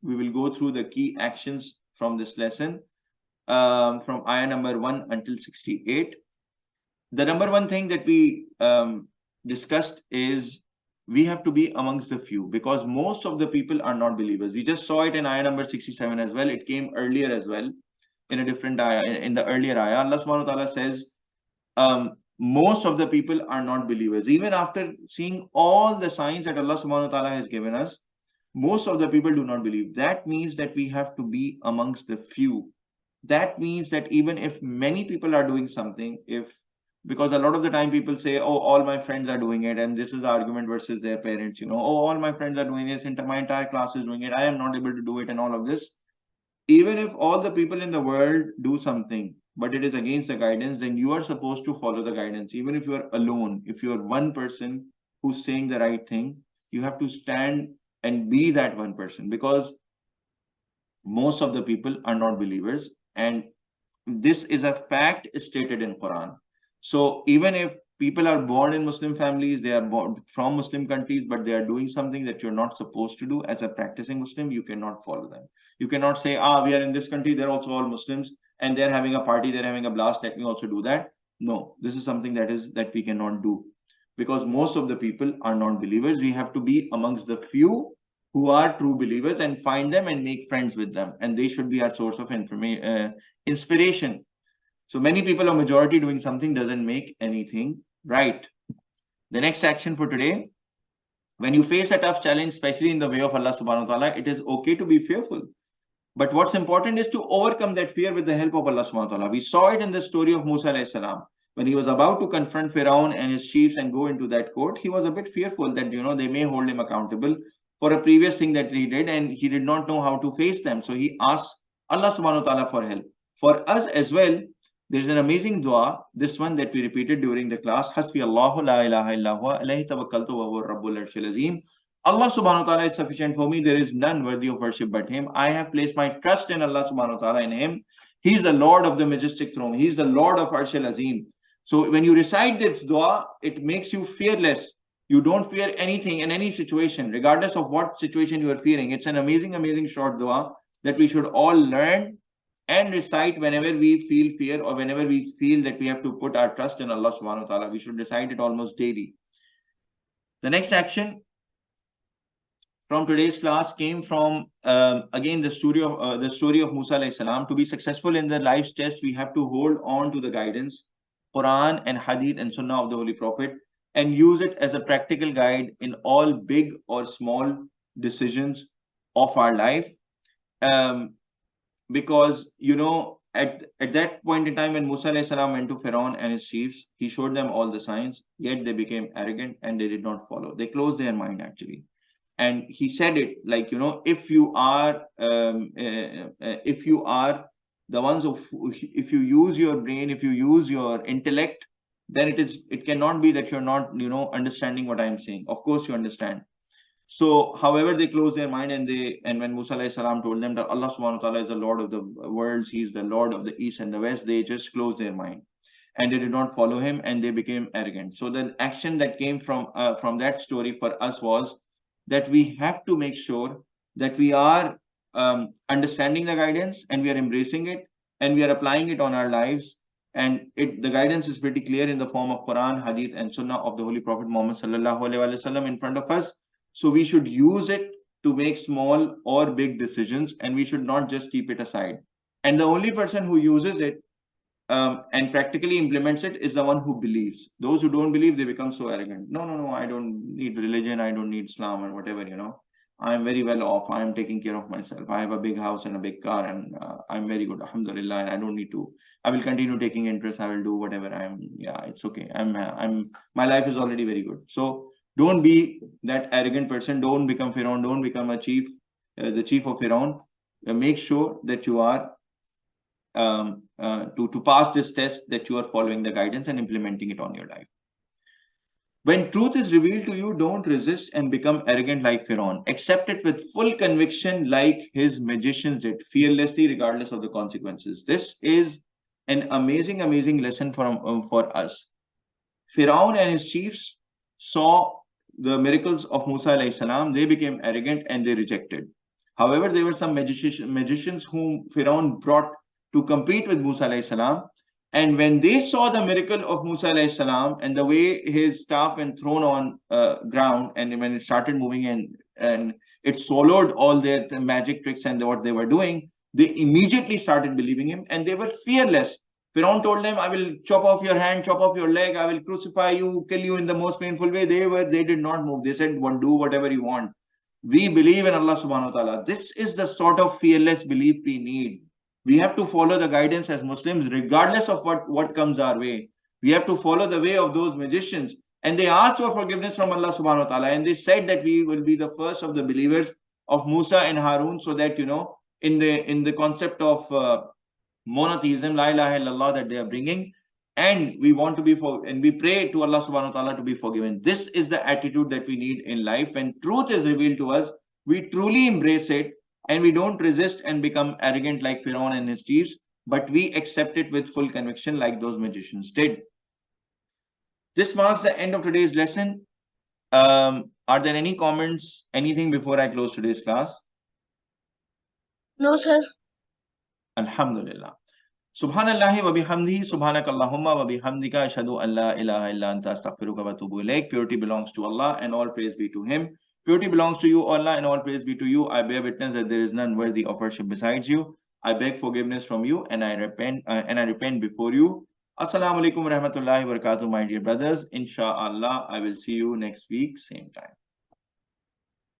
We will go through the key actions from this lesson, from ayah number 1 until 68. The number one thing that we discussed is we have to be amongst the few, because most of the people are not believers. We just saw it in ayah number 67 as well. It came earlier as well in a different ayah. In the earlier ayah, Allah SWT says, most of the people are not believers. Even after seeing all the signs that Allah SWT has given us, most of the people do not believe. That means that we have to be amongst the few. That means that even if many people are doing something, because a lot of the time people say, oh, all my friends are doing it, and this is the argument versus their parents, oh, all my friends are doing this, my entire class is doing it, I am not able to do it, and all of this. Even if all the people in the world do something, but it is against the guidance, then you are supposed to follow the guidance. Even if you are alone, if you are one person who's saying the right thing, you have to stand and be that one person, because most of the people are not believers, and this is a fact stated in Quran. So even if people are born in Muslim families, they are born from Muslim countries, but they are doing something that you're not supposed to do as a practicing Muslim, you cannot follow them. You cannot say, we are in this country, they're also all Muslims, and they're having a party, they're having a blast, let me also do that. No, this is something that we cannot do, because most of the people are not believers. We have to be amongst the few who are true believers and find them and make friends with them, and they should be our source of inspiration. So many people, a majority doing something doesn't make anything right. The next action for today: when you face a tough challenge, especially in the way of Allah subhanahu wa ta'ala, it is okay to be fearful. But what's important is to overcome that fear with the help of Allah subhanahu wa ta'ala. We saw it in the story of Musa alayhi salam. When he was about to confront Firaun and his chiefs and go into that court, he was a bit fearful that, they may hold him accountable for a previous thing that he did, and he did not know how to face them. So he asked Allah subhanahu wa ta'ala for help. For us as well, there's an amazing dua, this one that we repeated during the class. Hasbi Allahu la ilaha illa huwa alayhi tawakkaltu wa huwa rabbul arshil azim. Allah subhanahu wa ta'ala is sufficient for me. There is none worthy of worship but him. I have placed my trust in Allah subhanahu wa ta'ala, in him. He is the Lord of the majestic throne. He is the Lord of Arshil Azim. So when you recite this dua, it makes you fearless. You don't fear anything in any situation, regardless of what situation you are fearing. It's an amazing, amazing short dua that we should all learn and recite whenever we feel fear, or whenever we feel that we have to put our trust in Allah subhanahu wa ta'ala. We should recite it almost daily. The next action from today's class came from, again, the story of Musa alayhi salam. To be successful in the life's test, we have to hold on to the guidance, Quran and Hadith and Sunnah of the Holy Prophet, and use it as a practical guide in all big or small decisions of our life. Because, at that point in time when Musa alayhi salam went to Firaun and his chiefs, he showed them all the signs, yet they became arrogant and they did not follow. They closed their mind, actually. And he said it like, if you are the ones of, if you use your brain, if you use your intellect, then it cannot be that you're not, understanding what I'm saying. Of course you understand. So, however, they closed their mind, and when Musa alayhi salam told them that Allah subhanahu wa ta'ala is the Lord of the worlds, He is the Lord of the East and the West, they just closed their mind and they did not follow him, and they became arrogant. So the action that came from that story for us was that we have to make sure that we are understanding the guidance, and we are embracing it, and we are applying it on our lives. And the guidance is pretty clear in the form of Quran, Hadith, and Sunnah of the Holy Prophet Muhammad sallallahu alaihi wasallam in front of us. So we should use it to make small or big decisions, and we should not just keep it aside. And the only person who uses it and practically implements it is the one who believes. Those who don't believe, they become so arrogant. No, I don't need religion, I don't need Islam or whatever, I'm very well off, I'm taking care of myself, I have a big house and a big car, and I'm very good, alhamdulillah, and I don't need to, I will continue taking interest, I will do whatever, it's okay, my life is already very good. So don't be that arrogant person. Don't become Firaun. Don't become the chief of Firaun. Make sure that you are to pass this test, that you are following the guidance and implementing it on your life. When truth is revealed to you, don't resist and become arrogant like Firaun. Accept it with full conviction like his magicians did, fearlessly, regardless of the consequences. This is an amazing, amazing lesson for us. Firaun and his chiefs saw the miracles of Musa alayhi salam. They became arrogant and they rejected. However, there were some magicians whom Firaun brought to compete with Musa alayhi salam. And when they saw the miracle of Musa alayhi salam and the way his staff went thrown on ground, and when it started moving and it swallowed all their magic tricks and what they were doing, they immediately started believing him, and they were fearless. Firaun told them, I will chop off your hand, chop off your leg, I will crucify you, kill you in the most painful way. They did not move. They said, well, do whatever you want. We believe in Allah subhanahu wa ta'ala. This is the sort of fearless belief we need. We have to follow the guidance as Muslims, regardless of what comes our way. We have to follow the way of those magicians. And they asked for forgiveness from Allah subhanahu wa ta'ala. And they said that we will be the first of the believers of Musa and Harun, so that, in the concept of monotheism, la ilaha illallah, that they are bringing, and we want to be and we pray to Allah subhanahu wa ta'ala to be forgiven. This is the attitude that we need in life. When truth is revealed to us, we truly embrace it, and we don't resist and become arrogant like Firaun and his chiefs, but we accept it with full conviction like those magicians did. This marks the end of today's lesson. Are there any comments, anything before I close today's class? No, sir. Alhamdulillah. Subhanallahi wa bihamdihi, subhanakallahumma wa bihamdika, ashhadu an la ilaha illa anta, astaghfiruka wa atubu ilaik. Purity belongs to Allah and all praise be to Him. Purity belongs to you, Allah, and all praise be to you. I bear witness that there is none worthy of worship besides you. I beg forgiveness from you, and I repent before you. Assalamu alaikum wa rahmatullahi wa barakatuh, my dear brothers. Insha'Allah, I will see you next week, same time.